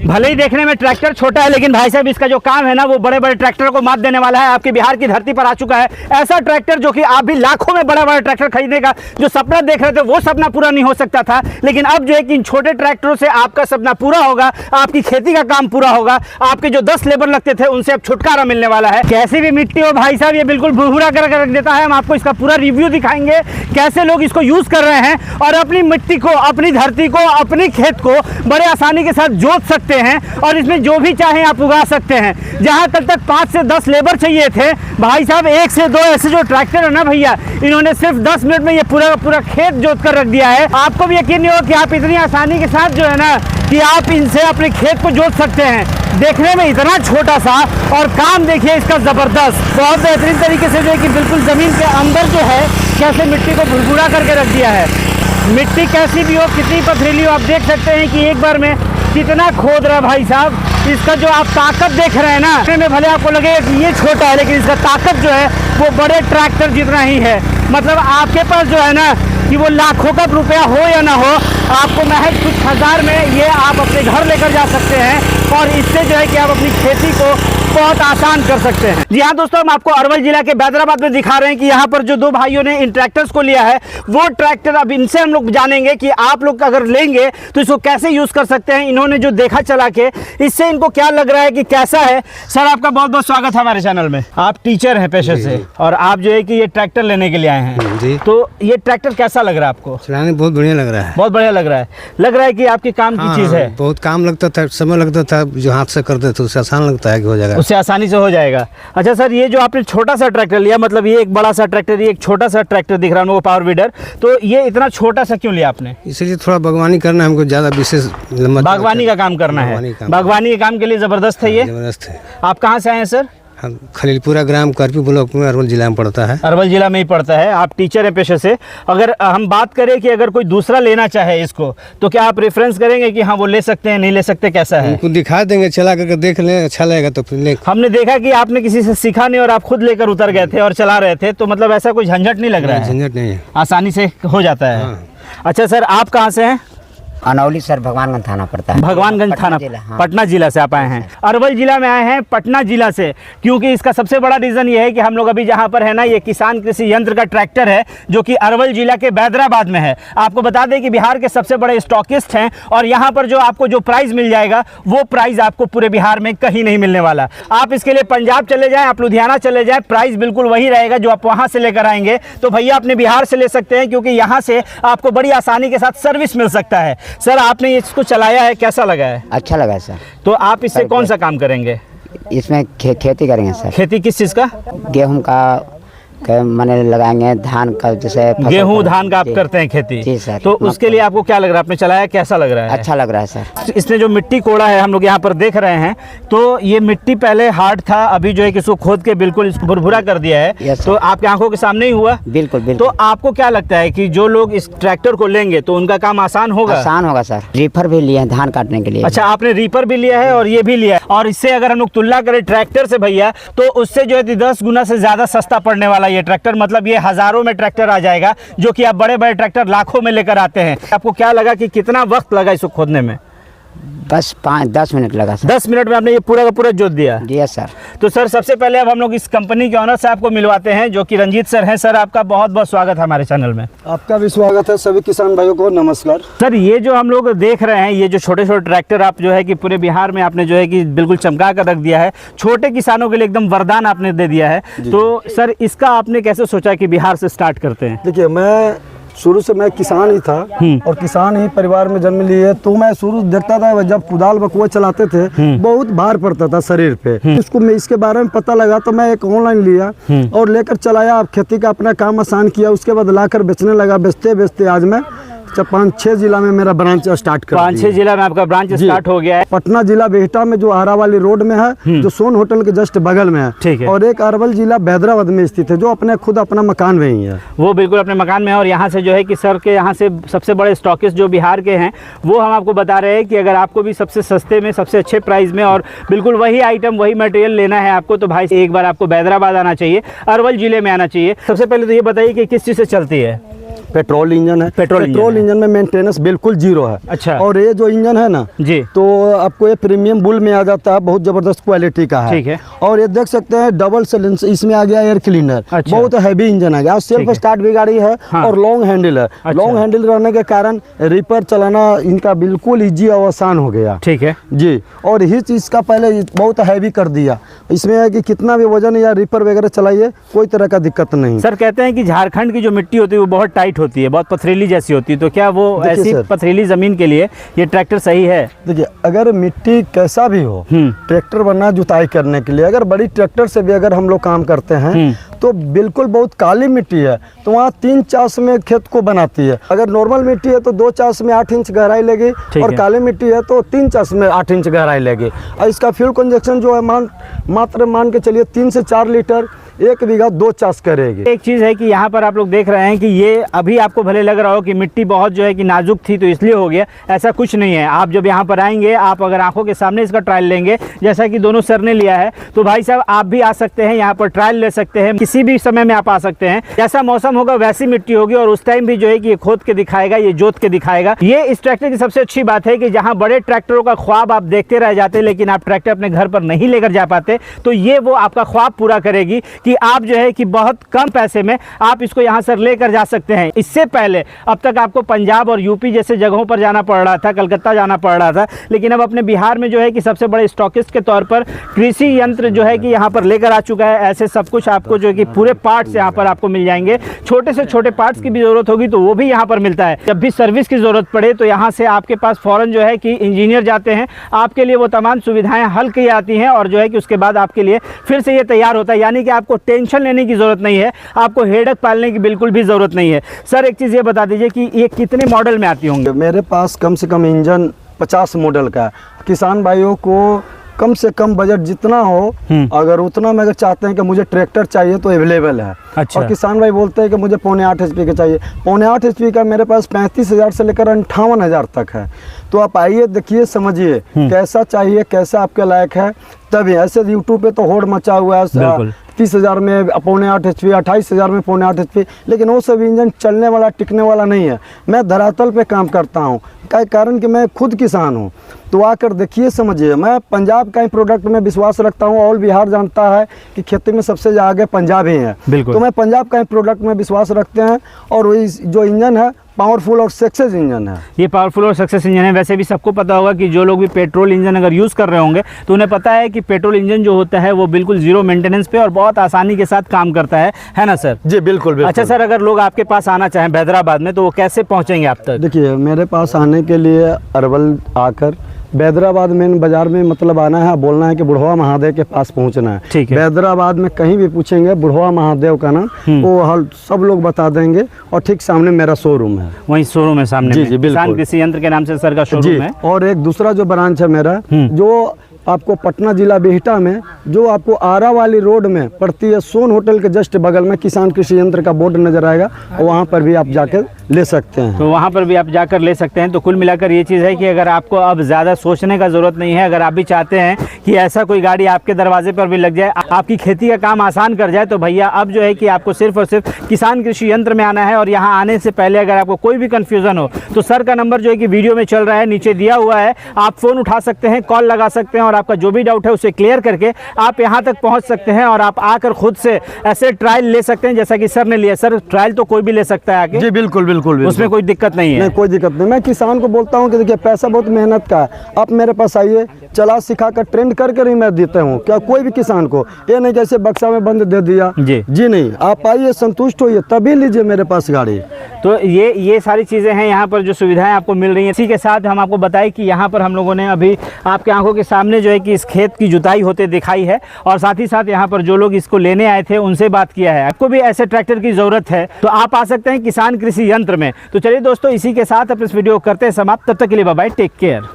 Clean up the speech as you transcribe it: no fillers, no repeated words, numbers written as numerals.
भले ही देखने में ट्रैक्टर छोटा है, लेकिन भाई साहब इसका जो काम है ना वो बड़े बड़े ट्रैक्टर को मात देने वाला है। आपके बिहार की धरती पर आ चुका है ऐसा ट्रैक्टर जो कि आप भी लाखों में बड़ा बड़ा ट्रैक्टर खरीदने का जो सपना देख रहे थे वो सपना पूरा नहीं हो सकता था, लेकिन अब जो है कि इन छोटे ट्रैक्टरों से आपका सपना पूरा होगा, आपकी खेती का काम पूरा होगा, आपके जो 10 लेबर लगते थे उनसे अब छुटकारा मिलने वाला है। कैसी भी मिट्टी हो भाई साहब ये बिल्कुल भुरभुरा करके रख देता है। हम आपको इसका पूरा रिव्यू दिखाएंगे कैसे लोग इसको यूज कर रहे हैं और अपनी मिट्टी को, अपनी धरती को, अपनी खेत को बड़े आसानी के साथ जोत सकते हैं और इसमें जो भी चाहे आप उगा सकते हैं। जहां कल तक 5 से 10 लेबर चाहिए थे, भाई साहब 1 से 2 ऐसे जो ट्रैक्टर है ना भैया, इन्होंने सिर्फ 10 मिनट में ये पूरा पूरा खेत जोत कर रख दिया है। आपको भी यकीन नहीं होगा कि आप इतनी आसानी के साथ जो है ना कि आप इनसे अपने खेत को जोत सकते हैं। देखने में इतना छोटा सा और काम देखिए इसका ज़बरदस्त, बहुत बेहतरीन तरीके से जो है कि बिल्कुल ज़मीन के अंदर जो है कैसे मिट्टी को भुरभुरा करके रख दिया है। मिट्टी कैसी भी हो, कितनी पथरीली हो, आप देख सकते हैं कि एक बार में कितना खोद रहा है भाई साहब। इसका जो आप ताकत देख रहे हैं ना, में भले आपको लगे कि ये छोटा है, लेकिन इसका ताकत जो है वो बड़े ट्रैक्टर जितना ही है। मतलब आपके पास जो है ना कि वो लाखों का रुपया हो या ना हो, आपको महज कुछ हज़ार में ये आप अपने घर लेकर जा सकते हैं और इससे जो है कि आप अपनी खेती को बहुत आसान कर सकते हैं। जी हाँ दोस्तों, हम आपको अरवल जिला के बैदराबाद में दिखा रहे हैं कि यहाँ पर जो 2 भाइयों ने इन ट्रैक्टर्स को लिया है वो ट्रैक्टर, अब इनसे हम लोग जानेंगे कि आप लोग अगर लेंगे तो इसको कैसे यूज़ कर सकते हैं। इन्होंने जो देखा चला के इससे इनको क्या लग रहा है कि कैसा है। सर आपका बहुत बहुत स्वागत है हमारे चैनल में। आप टीचर हैं पेशे से और आप जो है कि ये ट्रैक्टर लेने के लिए आए हैं जी। तो ये ट्रैक्टर कैसा लग रहा है आपको? चलाने बहुत बढ़िया लग रहा है। बहुत बढ़िया लग रहा है। लग रहा है कि आपके काम की चीज़ है। बहुत काम लगता था, समय लगता था, जो हाथ से करते थे उससे आसान लगता है कि हो जाएगा, उससे आसानी से हो जाएगा। अच्छा सर, ये जो आपने छोटा सा ट्रैक्टर लिया, मतलब ये एक बड़ा सा ट्रैक्टर, ये एक छोटा सा ट्रैक्टर दिख रहा है वो पावर वीडर, तो ये इतना छोटा सा क्यों लिया आपने? इसलिए थोड़ा बागवानी करना है हमको, ज्यादा विशेष बागवानी का काम करना है। बागवानी के काम के लिए जबरदस्त है ये। जबरदस्त है। आप कहाँ से आए हैं सर? हम खलीलपुरा ग्राम करपी ब्लॉक में अरवल जिला में पड़ता है। अरवल जिला में ही पड़ता है। आप टीचर हैं पेशे से। अगर हम बात करें कि अगर कोई दूसरा लेना चाहे इसको, तो क्या आप रेफरेंस करेंगे कि हाँ वो ले सकते हैं, नहीं ले सकते, कैसा है? उनको दिखा देंगे, चला करके देख लें, अच्छा लगेगा तो फिर ले। हमने देखा कि आपने किसी से सीखा नहीं और आप खुद लेकर उतर गए थे और चला रहे थे, तो मतलब ऐसा कोई झंझट नहीं लग रहा है? झंझट नहीं है, आसानी से हो जाता है। अच्छा सर, आप कहाँ से हैं? अनौली सर, भगवानगंज थाना पड़ता है। भगवानगंज थाना, पटना जिला से आप आए हैं। अरवल जिला में आए हैं पटना जिला से, क्योंकि इसका सबसे बड़ा रीज़न ये है कि हम लोग अभी जहाँ पर है ना, ये किसान कृषि यंत्र का ट्रैक्टर है जो कि अरवल जिला के बैदराबाद में है। आपको बता दें कि बिहार के सबसे बड़े स्टॉकिस्ट हैं और यहाँ पर जो आपको जो प्राइस मिल जाएगा वो प्राइस आपको पूरे बिहार में कहीं नहीं मिलने वाला। आप इसके लिए पंजाब चले जाएँ, आप लुधियाना चले जाएँ, प्राइस बिल्कुल वही रहेगा जो आप वहाँ से लेकर आएंगे। तो भैया अपने बिहार से ले सकते हैं, क्योंकि यहाँ से आपको बड़ी आसानी के साथ सर्विस मिल सकता है। सर आपने इसको चलाया है, कैसा लगा है? अच्छा लगा है सर। तो आप इससे कौन सा काम करेंगे? इसमें खेती करेंगे सर। खेती किस चीज़ का? गेहूं का मैंने लगाएंगे, धान का, जैसे गेहूं धान का आप करते हैं खेती? जी सर। तो उसके लिए आपको क्या लग रहा है? आपने चलाया, कैसा लग रहा है? अच्छा लग रहा है सर। इसने जो मिट्टी कोड़ा है हम लोग यहाँ पर देख रहे हैं, तो ये मिट्टी पहले हार्ड था, अभी जो है कि इसको खोद के बिल्कुल इसको भुरभुरा कर दिया है। तो आपकी आंखों के सामने ही हुआ। बिल्कुल बिल्कुल। तो आपको क्या लगता है कि जो लोग इस ट्रैक्टर को लेंगे तो उनका काम आसान होगा? आसान होगा सर। रीपर भी लिया है धान काटने के लिए। अच्छा, आपने रीपर भी लिया है और ये भी लिया है, और इससे अगर हम लोग तुलना करें ट्रैक्टर से भैया, तो उससे जो है 10 गुना से ज्यादा सस्ता पड़ने वाला ये ट्रैक्टर। मतलब ये हजारों में ट्रैक्टर आ जाएगा, जो कि आप बड़े बड़े ट्रैक्टर लाखों में लेकर आते हैं। आपको क्या लगा कि कितना वक्त लगा इसको खोदने में? बस 5-10 मिनट लगा सर। 10 मिनट में आपने ये पूरा का पूरा जोत दिया? जी सर। तो सर सबसे पहले अब हम लोग इस कंपनी के ऑनर से आपको मिलवाते हैं, जो कि रंजीत सर हैं। सर आपका बहुत बहुत स्वागत है हमारे चैनल में। आपका भी स्वागत है। सभी किसान भाइयों को नमस्कार। सर ये जो हम लोग देख रहे हैं, ये जो छोटे छोटे ट्रैक्टर आप जो है कि पूरे बिहार में आपने जो है कि बिल्कुल चमका कर रख दिया है, छोटे किसानों के लिए एकदम वरदान आपने दे दिया है। तो सर इसका आपने कैसे सोचा कि बिहार से स्टार्ट करते हैं? देखिए, मैं शुरू से मैं किसान ही था और किसान ही परिवार में जन्म लिए, तो मैं शुरू देखता था जब कुदाल बकुआ चलाते थे बहुत भार पड़ता था शरीर पे। इसको मैं इसके बारे में पता लगा तो मैं एक ऑनलाइन लिया और लेकर चलाया। अब खेती का अपना काम आसान किया, उसके बाद लाकर बेचने लगा। बेचते बेचते आज मैं 5-6 जिला में मेरा ब्रांच स्टार्ट कर 5-6 जिला में आपका ब्रांच स्टार्ट हो गया है। पटना जिला बेहटा में जो आरा वाली रोड में है, जो सोन होटल के जस्ट बगल में है, ठीक है। और एक अरवल जिला बैदराबाद में स्थित है, जो अपने खुद अपना मकान में ही है। वो बिल्कुल अपने मकान में है। और यहाँ से जो है कि सर के यहाँ से सबसे बड़े स्टॉकिस्ट जो बिहार के हैं वो हम आपको बता रहे हैं कि अगर आपको भी सबसे सस्ते में, सबसे अच्छे प्राइस में और बिल्कुल वही आइटम, वही मटेरियल लेना है आपको, तो भाई एक बार आपको बैदराबाद आना चाहिए, अरवल जिले में आना चाहिए। सबसे पहले तो ये बताइए कि किस चीज़ से चलती है? पेट्रोल इंजन है। पेट्रोल इंजन में मेंटेनेंस बिल्कुल जीरो है। अच्छा। और ये जो इंजन है ना जी, तो आपको ये प्रीमियम बुल में आ जाता है, बहुत जबरदस्त क्वालिटी का है। ठीक है। और ये देख सकते हैं डबल सिलेंडर, इसमें आ गया एयर क्लीनर। अच्छा। बहुत हैवी इंजन आ गया, सेल्फ स्टार्ट भी गाड़ी है। हाँ। और लॉन्ग हैंडल है। अच्छा। लॉन्ग हैंडल रहने के कारण रिपर चलाना इनका बिल्कुल ईजी और आसान हो गया। ठीक है जी। और हिच इसका पहले बहुत हैवी कर दिया, इसमें है कि कितना भी वजन या रिपर वगैरह चलाइए कोई तरह का दिक्कत नहीं। सर, कहते हैं कि झारखंड की जो मिट्टी होती है वो बहुत टाइट होती है, बहुत पथरीली जैसी होती है, तो क्या वो देखिए ऐसी सर, पथरीली जमीन के लिए ये ट्रैक्टर सही है? देखिए, अगर मिट्टी कैसा भी हो, ट्रैक्टर बना जुताई करने के लिए, अगर बड़ी ट्रैक्टर से भी अगर हम लोग काम करते हैं तो बिल्कुल बहुत काली मिट्टी है तो वहाँ 3 चास में खेत को बनाती है। अगर नॉर्मल मिट्टी है तो 2 चास में 8 इंच गहराई लेगी, और काली मिट्टी है तो 3 चास में 8 इंच गहराई लेगी। और इसका फ्यूल कंजक्शन जो है मात्र मान के चलिए 3 से 4 लीटर 1 बीघा 2 चास करेगी। एक चीज़ है कि यहाँ पर आप लोग देख रहे हैं कि ये अभी आपको भले लग रहा हो कि मिट्टी बहुत जो है कि नाजुक थी तो इसलिए हो गया, ऐसा कुछ नहीं है। आप जब यहाँ पर आएंगे, आप अगर आंखों के सामने इसका ट्रायल लेंगे, जैसा कि दोनों सर ने लिया है, तो भाई साहब आप भी आ सकते हैं, यहाँ पर ट्रायल ले सकते हैं, किसी भी समय में आप आ सकते हैं। जैसा मौसम होगा वैसी मिट्टी होगी, और उस टाइम भी जो है कि ये खोद के दिखाएगा, ये जोत के दिखाएगा। ये इस ट्रैक्टर की सबसे अच्छी बात है कि जहाँ बड़े ट्रैक्टरों का ख्वाब आप देखते रह जाते लेकिन आप ट्रैक्टर अपने घर पर नहीं लेकर जा पाते, तो ये वो आपका ख्वाब पूरा करेगी कि आप जो है कि बहुत कम पैसे में आप इसको यहाँ से लेकर जा सकते हैं। इससे पहले अब तक आपको पंजाब और यूपी जैसे जगहों पर जाना पड़ रहा था, कलकत्ता जाना पड़ रहा था, लेकिन अब अपने बिहार में जो है कि सबसे बड़े स्टॉकिस्ट के तौर पर कृषि यंत्र जो है कि यहाँ पर लेकर आ चुका है। ऐसे सब कुछ आपको जो है कि पूरे पार्ट्स यहाँ पर आपको मिल जाएंगे। छोटे से छोटे पार्ट्स की भी ज़रूरत होगी तो वो भी यहाँ पर मिलता है। जब भी सर्विस की ज़रूरत पड़े तो यहाँ से आपके पास फ़ौरन जो है कि इंजीनियर जाते हैं, आपके लिए वो तमाम सुविधाएँ हल की जाती हैं, और जो है कि उसके बाद आपके लिए फिर से ये तैयार होता है। यानी कि आपको टेंशन लेने की ज़रूरत नहीं है, आपको हेडक पालने की बिल्कुल भी ज़रूरत नहीं है। सर, एक चीज़ ये बता दीजिए कि ये कितने मॉडल में आती होंगे? मेरे पास कम से कम इंजन 50 मॉडल का है। किसान भाइयों को कम से कम बजट जितना हो, अगर उतना में अगर चाहते हैं कि मुझे ट्रैक्टर चाहिए तो अवेलेबल है। अच्छा। और किसान भाई बोलते हैं कि मुझे 0.8 HP का चाहिए, 0.8 HP का मेरे पास 35,000 से लेकर 58,000 तक है। तो आप आइए, देखिए, समझिए कैसा चाहिए, कैसा आपके लायक है। तभी ऐसे यूट्यूब पे तो होड़ मचा हुआ है 30,000 में 0.8 HP, 28,000 में 0.8 HP, लेकिन वो सब इंजन चलने वाला टिकने वाला नहीं है। मैं धरातल पे काम करता हूँ, क्या कारण कि मैं खुद किसान हूँ। तो आकर देखिए, समझिए। मैं पंजाब का ही प्रोडक्ट में विश्वास रखता हूँ, ऑल बिहार जानता है कि खेती में सबसे आगे पंजाब ही है। तो मैं पंजाब का ही प्रोडक्ट में विश्वास रखते हैं, और वही जो इंजन है पावरफुल और सक्सेस इंजन है। ये पावरफुल और सक्सेस इंजन है। वैसे भी सबको पता होगा कि जो लोग भी पेट्रोल इंजन अगर यूज़ कर रहे होंगे तो उन्हें पता है कि पेट्रोल इंजन जो होता है वो बिल्कुल जीरो मेंटेनेंस पे और बहुत आसानी के साथ काम करता है ना सर? जी बिल्कुल। अच्छा सर, अगर लोग आपके पास आना चाहें हैदराबाद में तो वो कैसे पहुँचेंगे आप तक? देखिए, मेरे पास आने के लिए अरवल आकर हैदराबाद मेन बाजार में मतलब आना है, बोलना है कि बुढ़वा महादेव के पास पहुंचना है। ठीक है। हैदराबाद में कहीं भी पूछेंगे बुढ़वा महादेव का नाम, वो सब लोग बता देंगे। और ठीक सामने मेरा शोरूम है, वहीं शोरूम है सामने। जी बिल्कुल। किसान कृषि यंत्र के नाम से सर का शोरूम है। और एक दूसरा जो ब्रांच है मेरा, जो आपको पटना जिला बिहटा में, जो आपको आरा वाली रोड में पड़ती है, सोन होटल के जस्ट बगल में किसान कृषि यंत्र का बोर्ड नजर आएगा, और वहाँ पर भी आप जाकर ले सकते हैं। तो वहाँ पर भी आप जाकर ले सकते हैं। तो कुल मिलाकर ये चीज़ है कि अगर आपको अब ज़्यादा सोचने का ज़रूरत नहीं है, अगर आप भी चाहते हैं कि ऐसा कोई गाड़ी आपके दरवाजे पर भी लग जाए, आपकी खेती का काम आसान कर जाए, तो भैया अब जो है कि आपको सिर्फ और सिर्फ किसान कृषि यंत्र में आना है। और यहाँ आने से पहले अगर आपको कोई भी कन्फ्यूज़न हो तो सर का नंबर जो है कि वीडियो में चल रहा है, नीचे दिया हुआ है, आप फ़ोन उठा सकते हैं, कॉल लगा सकते हैं, और आपका जो भी डाउट है उसे क्लियर करके आप यहाँ तक पहुँच सकते हैं, और आप आकर खुद से ऐसे ट्रायल ले सकते हैं जैसा कि सर ने लिया। सर, ट्रायल तो कोई भी ले सकता है आके? जी बिल्कुल बिल्कुल, उसमें कोई दिक्कत नहीं है? नहीं, कोई दिक्कत नहीं। मैं किसान को बोलता हूँ कि देखिए, पैसा बहुत मेहनत का है, आप मेरे पास आइए, चला सिखा कर ट्रेंड कर ही मैं देता हूँ। क्या कोई भी किसान को ये नहीं कैसे बक्सा में बंद दे दिया, जी नहीं। आप आइए, संतुष्ट होइए, तभी लीजिए मेरे पास गाड़ी। तो ये सारी चीज़ें हैं यहाँ पर जो सुविधाएं आपको मिल रही हैं। इसी के साथ हम आपको बताएं कि यहाँ पर हम लोगों ने अभी आपके आंखों के सामने जो है कि इस खेत की जुताई होते दिखाई है, और साथ ही साथ यहाँ पर जो लोग इसको लेने आए थे उनसे बात किया है। आपको भी ऐसे ट्रैक्टर की ज़रूरत है तो आप आ सकते हैं किसान कृषि यंत्र में। तो चलिए दोस्तों, इसी के साथ अपने इस वीडियो को करते हैं समाप्त। तब तक के लिए बाय बाय, टेक केयर।